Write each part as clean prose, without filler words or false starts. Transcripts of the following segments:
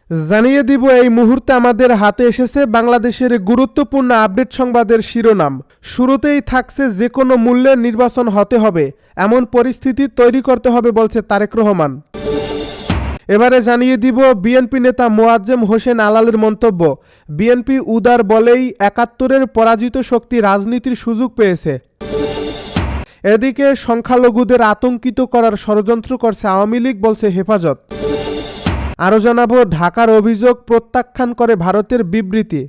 জানিয়ে দিব এই মুহূর্তে আমাদের হাতে এসেছে বাংলাদেশের গুরুত্বপূর্ণ আপডেট সংবাদের শিরোনাম। শুরুতেই থাকছে যে কোনো মূল্যে নির্বাচন হতে হবে, এমন পরিস্থিতি তৈরি করতে হবে বলছে তারেক রহমান। এবারে জানিয়ে দিব বিএনপি নেতা মোয়াজ্জেম হোসেন আলালের মন্তব্য। বিএনপি উদার বলেই ৭১-এর পরাজিত শক্তি রাজনীতির সুযোগ পেয়েছে। এদিকে সংখ্যালঘুদের আতঙ্কিত করার ষড়যন্ত্র করছে আওয়ামী লীগ বলছে হেফাজত। আরও জানাবো ঢাকার অভিযোগ প্রত্যাখ্যান করে ভারতের বিবৃতি।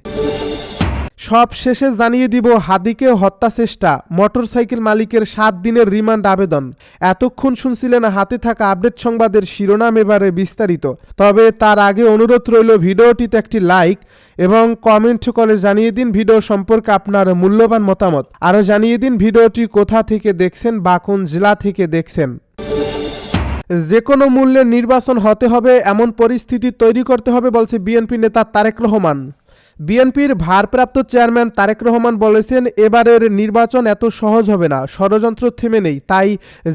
সব শেষে জানিয়ে দিব হাদিকে হত্যা চেষ্টা, মোটরসাইকেল মালিকের ৭ দিনের রিমান্ড আবেদন। এতক্ষণ শুনছিলেন হাতে থাকা আপডেট সংবাদের শিরোনাম, এবারে বিস্তারিত। তবে তার আগে অনুরোধ রইল ভিডিওটিতে একটি লাইক এবং কমেন্ট করে জানিয়ে দিন ভিডিও সম্পর্কে আপনার মূল্যবান মতামত। আরও জানিয়ে দিন ভিডিওটি কোথা থেকে দেখছেন বা কোন জেলা থেকে দেখছেন। যে কোনো মূল্যে নির্বাচন হতে হবে, এমন পরিস্থিতি তৈরি করতে হবে বলছে বিএনপি নেতা তারেক রহমান। বিএনপির ভারপ্রাপ্ত চেয়ারম্যান তারেক রহমান বলেছেন, এবারের নির্বাচন এত সহজ হবে না, ষড়যন্ত্র থেমে নেই, তাই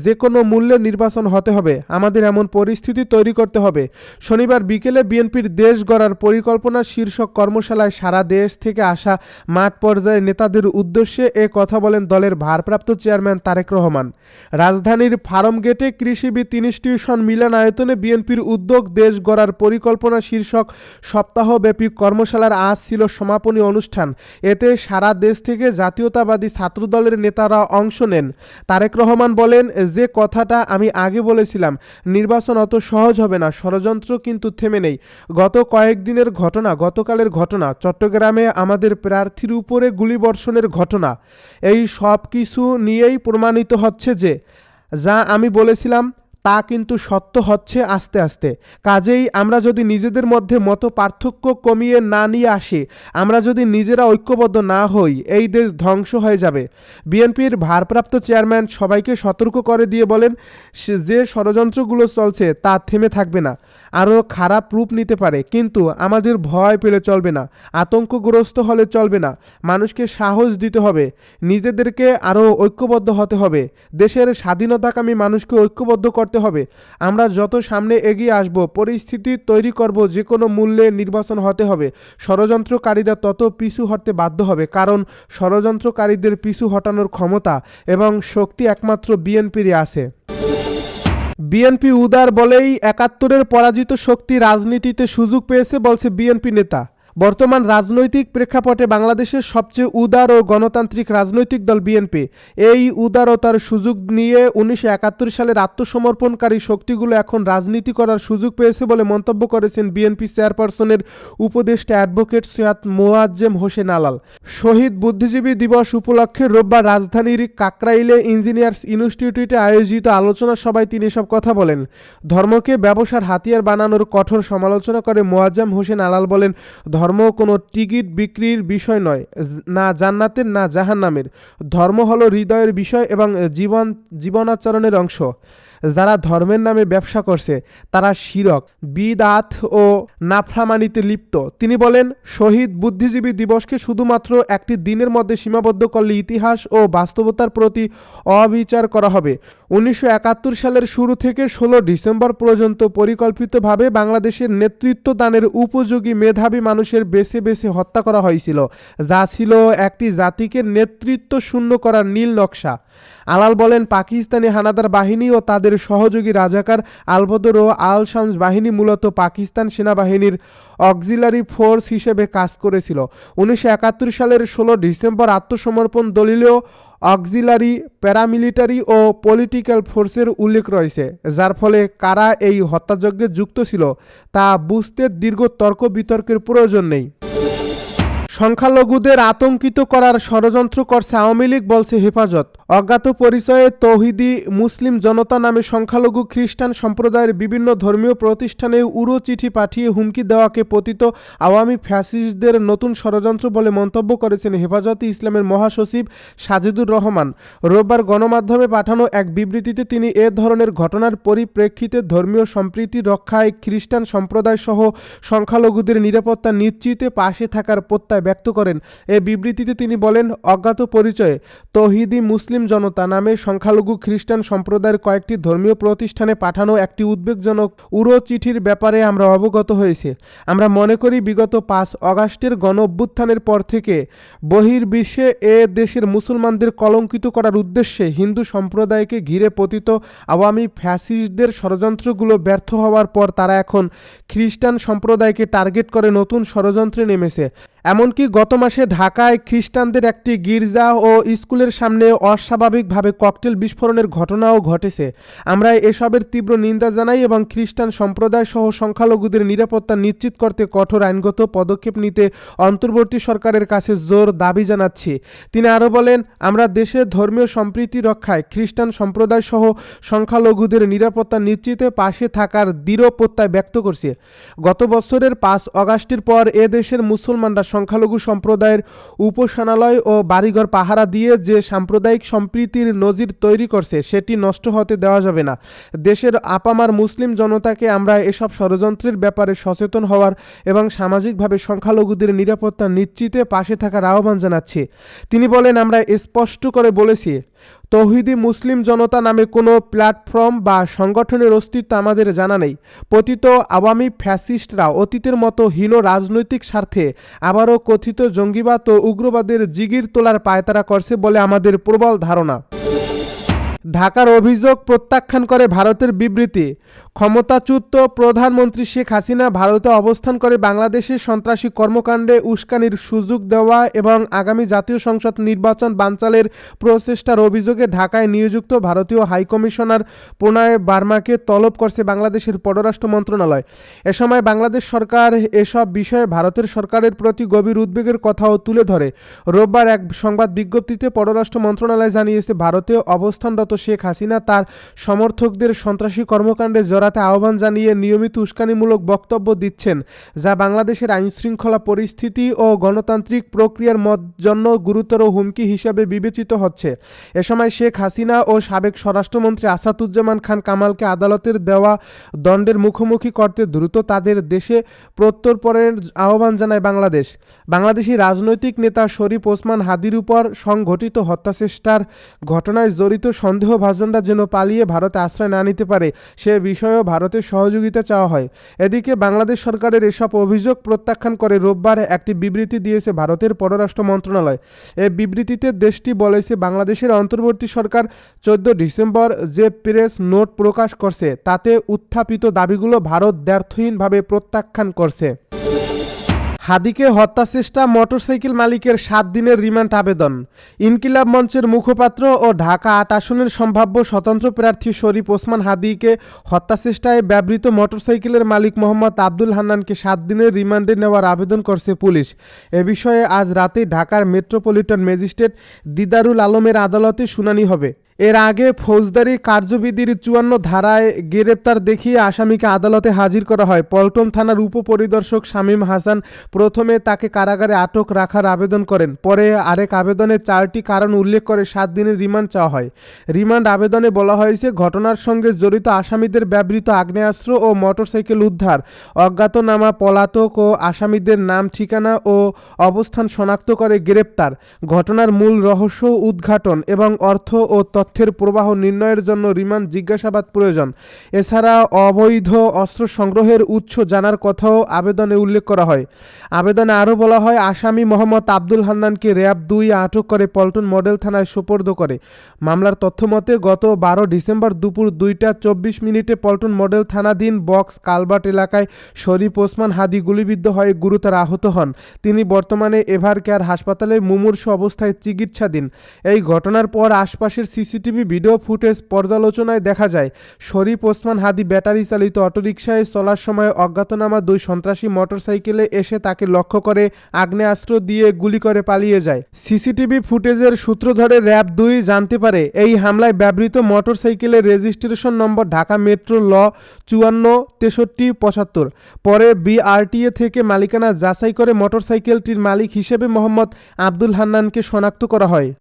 যে কোনো মূল্যে নির্বাচন হতে হবে, আমাদের এমন পরিস্থিতি তৈরি করতে হবে। শনিবার বিকেলে বিএনপির দেশ গড়ার পরিকল্পনা শীর্ষক কর্মশালায় সারা দেশ থেকে আসা মাঠ পর্যায়ের নেতাদের উদ্দেশ্যে এ কথা বলেন দলের ভারপ্রাপ্ত চেয়ারম্যান তারেক রহমান। রাজধানীর ফার্মগেটে কৃষিবিদ ইনস্টিটিউশন মিলনায়তনে বিএনপির উদ্যোগ দেশ গড়ার পরিকল্পনা শীর্ষক সপ্তাহব্যাপী কর্মশালার আজ ছিল সমাপনী অনুষ্ঠান। এতে সারা দেশ থেকে জাতীয়তাবাদী ছাত্রদলের নেতারা অংশ নেন। তারেক রহমান বলেন, যে কথাটা আমি আগে বলেছিলাম, নির্বাচন অত সহজ হবে না, ষড়যন্ত্র কিন্তু থেমে নেই। গত কয়েকদিনের ঘটনা, গতকালের ঘটনা, চট্টগ্রামে আমাদের প্রার্থীর উপরে গুলিবর্ষণের ঘটনা, এই সব কিছু নিয়েই প্রমাণিত হচ্ছে যে যা আমি বলেছিলাম তা কিন্তু সত্য হচ্ছে আস্তে আস্তে। কাজেই আমরা যদি নিজেদের মধ্যে মত পার্থক্য কমিয়ে না নিয়ে আসি, আমরা যদি নিজেরা ঐক্যবদ্ধ না হই, এই দেশ ধ্বংস হয়ে যাবে। বিএনপির ভারপ্রাপ্ত চেয়ারম্যান সবাইকে সতর্ক করে দিয়ে বলেন, যে ষড়যন্ত্রগুলো চলছে তা থেমে থাকবে না, আরও খারাপ রূপ নিতে পারে, কিন্তু আমাদের ভয় পেলে চলবে না, আতঙ্কগ্রস্ত হলে চলবে না, মানুষকে সাহস দিতে হবে, নিজেদেরকে আরও ঐক্যবদ্ধ হতে হবে, দেশের স্বাধীনতাকামী মানুষকে ঐক্যবদ্ধ করতে হবে। আমরা যত সামনে এগিয়ে আসব, পরিস্থিতি তৈরি করব, যে কোনো মূল্যে নির্বাচন হতে হবে, ষড়যন্ত্রকারীরা তত পিছু হটতে বাধ্য হবে, কারণ ষড়যন্ত্রকারীদের পিছু হটানোর ক্ষমতা এবং শক্তি একমাত্র বিএনপিরই আছে। বিএনপি উদার বলেই ৭১-এর পরাজিত শক্তি রাজনীতিতে সুযোগ পেয়েছে বলছে বিএনপি নেতা। বর্তমান রাজনৈতিক প্রেক্ষাপটে বাংলাদেশের সবচেয়ে উদার ও গণতান্ত্রিক রাজনৈতিক দল বিএনপি। এই উদারতার সুযোগ নিয়ে ১৯৭১ সালের আত্মসমর্পণকারী শক্তিগুলো এখন রাজনীতি করার সুযোগ পেয়েছে বলে মন্তব্য করেছেন বিএনপি চেয়ারপারসনের উপদেষ্টা অ্যাডভোকেট সৈয়দ মোয়াজ্জেম হোসেন আলাল। শহীদ বুদ্ধিজীবী দিবস উপলক্ষে রোববার রাজধানীর কাকরাইলে ইঞ্জিনিয়ার্স ইনস্টিটিউটে আয়োজিত আলোচনা সভায় তিনি এসব কথা বলেন। ধর্মকে ব্যবসার হাতিয়ার বানানোর কঠোর সমালোচনা করে মোয়াজ্জেম হোসেন আলাল বলেন, ধর্ম কোনো টিকিট বিক্রির বিষয় নয়, না জান্নাতের না জাহান্নামের। ধর্ম হলো হৃদয়ের বিষয় এবং জীবনাচরণের অংশ। যারা ধর্মের নামে ব্যবসা করছে তারা শিরক, বিদআত ও নাফরমানিতে লিপ্ত। তিনি বলেন, শহীদ বুদ্ধিজীবী দিবসকে শুধুমাত্র একটি দিনের মধ্যে সীমাবদ্ধ করলে ইতিহাস ও বাস্তবতার প্রতি অবিচার করা হবে। ১৯৭১ সালের শুরু থেকে ১৬ ডিসেম্বর পর্যন্ত পরিকল্পিতভাবে বাংলাদেশের নেতৃত্ব দানের উপযোগী মেধাবী মানুষের বেছে বেছে হত্যা করা হয়েছিল, যা ছিল একটি জাতিকে নেতৃত্ব শূন্য করার নীল নকশা। আলাল বলেন, পাকিস্তানি হানাদার বাহিনী ও তাদের সহযোগী রাজাকার আল-বদর ও আল-শামস বাহিনী মূলত পাকিস্তান সেনাবাহিনীর অক্সিলারি ফোর্স হিসেবে কাজ করেছিল। ১৯৭১ সালের ১৬ ডিসেম্বর আত্মসমর্পণ দলিলেও অক্সিলারি, প্যারামিলিটারি ও পলিটিক্যাল ফোর্সের উল্লেখ রয়েছে, যার ফলে কারা এই হত্যাযজ্ঞে যুক্ত ছিল তা বুঝতে দীর্ঘ তর্ক বিতর্কের প্রয়োজন নেই। সংখ্যালঘুদের আতঙ্কিত করার ষড়যন্ত্র করছে আওয়ামী লীগ বলছে হেফাজত। অজ্ঞাত পরিচয়ে তৌহিদি মুসলিম জনতা নামে সংখ্যালঘু খ্রিস্টান সম্প্রদায়ের বিভিন্ন ধর্মীয় প্রতিষ্ঠানে উড়ো চিঠি পাঠিয়ে হুমকি দেওয়াকে পতিত আওয়ামী ফ্যাসিস্টদের নতুন ষড়যন্ত্র বলে মন্তব্য করেছেন হেফাজতে ইসলামের মহাসচিব সাজিদুর রহমান। রোববার গণমাধ্যমে পাঠানো এক বিবৃতিতে তিনি এ ধরনের ঘটনার পরিপ্রেক্ষিতে ধর্মীয় সম্প্রীতি রক্ষায় খ্রিস্টান সম্প্রদায় সহ সংখ্যালঘুদের নিরাপত্তা নিশ্চিতে পাশে থাকার প্রত্যয় ব্যক্ত করেন। এ বিবৃতিতে তিনি বলেন, অজ্ঞাত পরিচয়ে তৌহিদি মুসলিম জনতা নামে সংখ্যালঘু খ্রিস্টান সম্প্রদায়ের কয়েকটি ধর্মীয় প্রতিষ্ঠানে পাঠানো একটি উদ্বেগজনক উড়ো চিঠির ব্যাপারে আমরা অবগত হয়েছি। আমরা মনে করি বিগত 5 অগাস্টের গণ অভ্যুত্থানের পর থেকে বহির্বিশ্বে এ দেশের মুসলমানদের কলঙ্কিত করার উদ্দেশ্যে হিন্দু সম্প্রদায়কে ঘিরে পতিত আওয়ামী ফ্যাসিস্টদের ষড়যন্ত্রগুলো ব্যর্থ হওয়ার পর তারা এখন খ্রিস্টান সম্প্রদায়কে টার্গেট করে নতুন ষড়যন্ত্রে নেমেছে। এমনকি গত মাসে ঢাকায় খ্রিস্টানদের একটি গির্জা ও স্কুলের সামনে অস্বাভাবিকভাবে ককটেল বিস্ফোরণের ঘটনাও ঘটেছে। আমরা এসবের তীব্র নিন্দা জানাই এবং খ্রিস্টান সম্প্রদায় সহ সংখ্যালঘুদের নিরাপত্তা নিশ্চিত করতে কঠোর আইনগত পদক্ষেপ নিতে অন্তর্বর্তী সরকারের কাছে জোর দাবি জানাচ্ছি। তিনি আরও বলেন, আমরা দেশের ধর্মীয় সম্প্রীতি রক্ষায় খ্রিস্টান সম্প্রদায় সহ সংখ্যালঘুদের নিরাপত্তা নিশ্চিতে পাশে থাকার দৃঢ় প্রত্যয় ব্যক্ত করছি। গত বছরের 5 অগাস্টের পর এ দেশের মুসলমানরা সংখ্যালঘু সম্প্রদায়ের উপাসনালয় ও বাড়িঘর পাহারা দিয়ে যে সাম্প্রদায়িক সম্প্রীতির নজির তৈরি করছে সেটি নষ্ট হতে দেওয়া যাবে না। দেশের আপামার মুসলিম জনতাকে আমরা এসব ষড়যন্ত্রের ব্যাপারে সচেতন হওয়ার এবং সামাজিকভাবে সংখ্যালঘুদের নিরাপত্তা নিশ্চিতে পাশে থাকার আহ্বান জানাচ্ছি। তিনি বলেন, আমরা স্পষ্ট করে বলেছি, তৌহিদি মুসলিম জনতা নামে কোনো প্ল্যাটফর্ম বা সংগঠনের অস্তিত্ব আমাদের জানা নেই। পতিত আওয়ামী ফ্যাসিস্টরা অতীতের মতো হীন রাজনৈতিক স্বার্থে আবারও কথিত জঙ্গিবাদ ও উগ্রবাদের জিগির তোলার পায়তারা করছে বলে আমাদের প্রবল ধারণা। ঢাকার অভিযোগ প্রত্যাখ্যান করে ভারতের বিবৃতি। ক্ষমতাচ্যুত প্রধানমন্ত্রী শেখ হাসিনা ভারতে অবস্থান করে বাংলাদেশের সন্ত্রাসী কর্মকাণ্ডে উস্কানির সুযোগ দেওয়া এবং আগামী জাতীয় সংসদ নির্বাচন বানচালের প্রচেষ্টার অভিযোগে ঢাকায় নিযুক্ত ভারতীয় হাইকমিশনার প্রণয় বার্মাকে তলব করছে বাংলাদেশের পররাষ্ট্র মন্ত্রণালয়। এ সময় বাংলাদেশ সরকার এসব বিষয়ে ভারতের সরকারের প্রতি গভীর উদ্বেগের কথাও তুলে ধরে। রোববার এক সংবাদ বিজ্ঞপ্তিতে পররাষ্ট্র মন্ত্রণালয় জানিয়েছে, ভারতে অবস্থানরত শেখ হাসিনা তার সমর্থকদের সন্ত্রাসী কর্মকাণ্ডে জড়াতে আহ্বান জানিয়ে নিয়মিত উস্কানিমূলক বক্তব্য দিচ্ছেন, যা বাংলাদেশের আইনশৃঙ্খলা পরিস্থিতি ও গণতান্ত্রিক প্রক্রিয়ার জন্য গুরুতর হুমকি হিসেবে বিবেচিত হচ্ছে। এ সময় শেখ হাসিনা ও সাবেক স্বরাষ্ট্রমন্ত্রী আসাদুজ্জামান খান কামালকে আদালতের দেওয়া দণ্ডের মুখোমুখি করতে দ্রুত তাদের দেশে প্রত্যর্পণের আহ্বান জানায় বাংলাদেশ। বাংলাদেশি রাজনৈতিক নেতা শরীফ ওসমান হাদির উপর সংঘটিত হত্যাচেষ্টার ঘটনায় জড়িত সন্দেহভাজনরা যেন পালিয়ে ভারতে আশ্রয় না নিতে পারে সে বিষয়েও ভারতের সহযোগিতা চাওয়া হয়। এদিকে বাংলাদেশ সরকারের এসব অভিযোগ প্রত্যাখ্যান করে রোববার একটি বিবৃতি দিয়েছে ভারতের পররাষ্ট্র মন্ত্রণালয়। এই বিবৃতিতে দেশটি বলেছে, বাংলাদেশের অন্তর্বর্তী সরকার 14 ডিসেম্বর যে প্রেস নোট প্রকাশ করছে তাতে উত্থাপিত দাবিগুলো ভারত দ্ব্যর্থহীনভাবে প্রত্যাখ্যান করছে। হাদিকে হত্যাচেষ্টা মোটরসাইকেল মালিকের 7 দিনের রিমান্ড আবেদন। ইনকিলাব মঞ্চের মুখপাত্র ও ঢাকা 8 আসনের সম্ভাব্য স্বতন্ত্র প্রার্থী শরীফ ওসমান হাদিকে হত্যাচেষ্টায় ব্যবহৃত মোটরসাইকেলের মালিক মোহাম্মদ আব্দুল হান্নানকে 7 দিনের রিমান্ডে নেওয়ার আবেদন করছে পুলিশ। এ বিষয়ে আজ রাতে ঢাকার মেট্রোপলিটন ম্যাজিস্ট্রেট দিদারুল আলমের আদালতে শুনানি হবে। এর আগে ফৌজদারি কার্যবিধির 54 ধারায় গ্রেপ্তার দেখিয়ে আসামিকে আদালতে হাজির করা হয়। পল্টন থানার উপপরিদর্শক শামীম হাসান প্রথমে তাকে কারাগারে আটক রাখার আবেদন করেন। পরে আরেক আবেদনে 4টি কারণ উল্লেখ করে 7 দিনের রিমান্ড চাওয়া হয়। রিমান্ড আবেদনে বলা হয়েছে, ঘটনার সঙ্গে জড়িত আসামিদের ব্যবহৃত আগ্নেয়াস্ত্র ও মোটরসাইকেল উদ্ধার, অজ্ঞাতনামা পলাতক ও আসামিদের নাম ঠিকানা ও অবস্থান শনাক্ত করে গ্রেপ্তার, ঘটনার মূল রহস্য উদ্ঘাটন এবং অর্থ ও তথ্যের প্রবাহ নির্ণয়ের জন্য রিমান্ড জিজ্ঞাসাবাদ প্রয়োজন। এছাড়া অবৈধ অস্ত্র সংগ্রহের উৎস জানার কথাও আবেদনে উল্লেখ করা হয়। আবেদনে আরও বলা হয়, আসামি মোহাম্মদ আব্দুল হান্নানকে র্যাব 2 আটক করে পল্টন মডেল থানায় সোপর্দ করে। মামলার তথ্যমতে গত 12 ডিসেম্বর দুপুর 2টা 24 পল্টন মডেল থানাধীন বক্স কালভার্ট এলাকায় শরীফ ওসমান হাদি গুলিবিদ্ধ হয়ে গুরুতর আহত হন। তিনি বর্তমানে এভার কেয়ার হাসপাতালে মুমূর্ষু অবস্থায় চিকিৎসাধীন। এই ঘটনার পর আশপাশের সিসিটিভি ভিডিও ফুটেজ পর্যালোচনায় দেখা যায়, শরীফ ওসমান হাদি ব্যাটারি চালিত অটোরিকশায় চলার সময় অজ্ঞাতনামা 2 সন্ত্রাসী মোটরসাইকেলে এসে তাকে লক্ষ্য করে আগ্নেয়াস্ত্র দিয়ে গুলি করে পালিয়ে যায়। সিসিটিভি ফুটেজের সূত্র ধরে র্যাব 2 জানতে পারে, এই হামলায় ব্যবহৃত মোটরসাইকেলের রেজিস্ট্রেশন নম্বর ঢাকা মেট্রো ল 546375। পরে বিআরটিএ থেকে মালিকানা যাচাই করে মোটরসাইকেলটির মালিক হিসেবে মোহাম্মদ আব্দুল হান্নানকে শনাক্ত করা হয়।